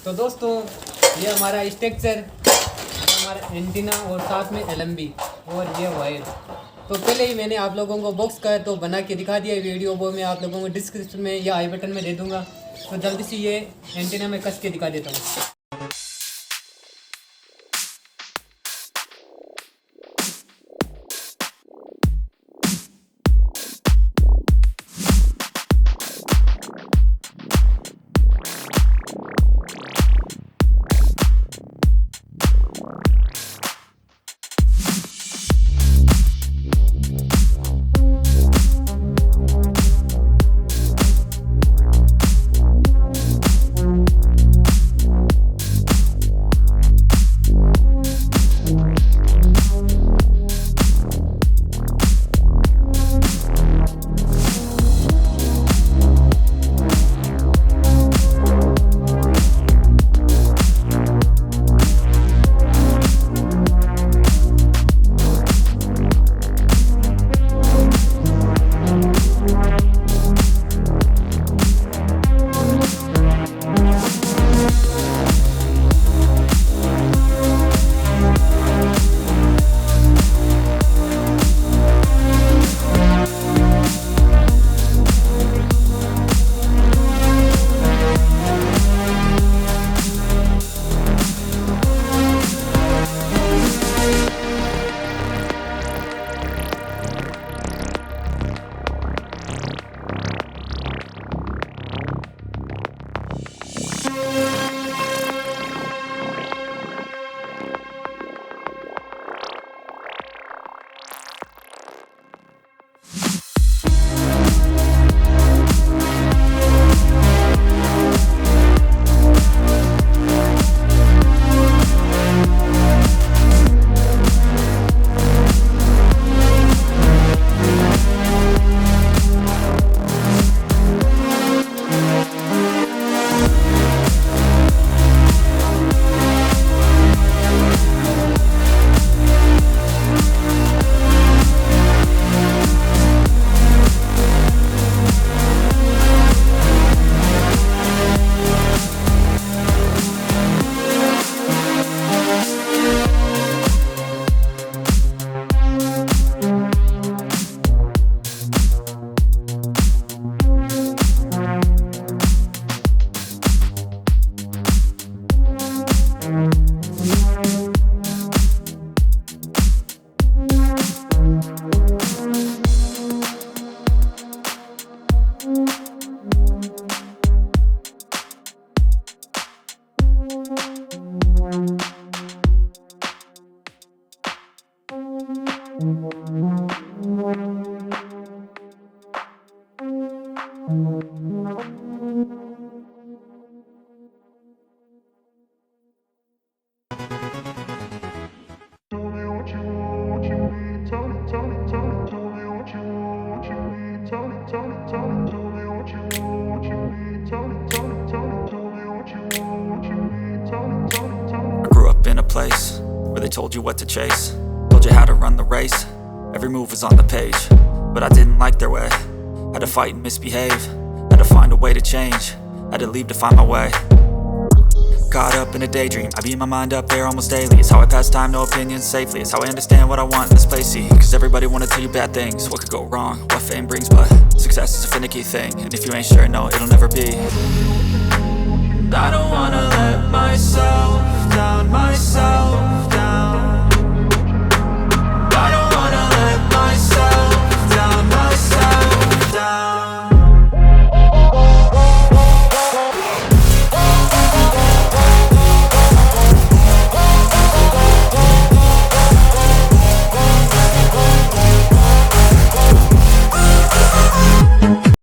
तो दोस्तों ये हमारा स्ट्रक्चर, हमारा एंटीना और साथ में LMB और ये वायर। तो पहले ही मैंने आप लोगों को बॉक्स का तो बना के दिखा दिया वीडियो, वो मैं आप लोगों को डिस्क्रिप्शन में या आई बटन में दे दूंगा। तो जल्दी से ये एंटीना में कस के दिखा देता हूँ। I grew up in a place where they told you what to chase, told you how to run the race. Every move was on the page, but I didn't like their way. Had to fight and misbehave, had to find a way to change, had to leave to find my way. Caught up in a daydream, I beat my mind up there almost daily. It's how I pass time, no opinions safely. It's how I understand what I want in this place, see. Cause everybody wanna tell you bad things, what could go wrong, what fame brings. But success is a finicky thing, and if you ain't sure, no, it'll never be. I don't want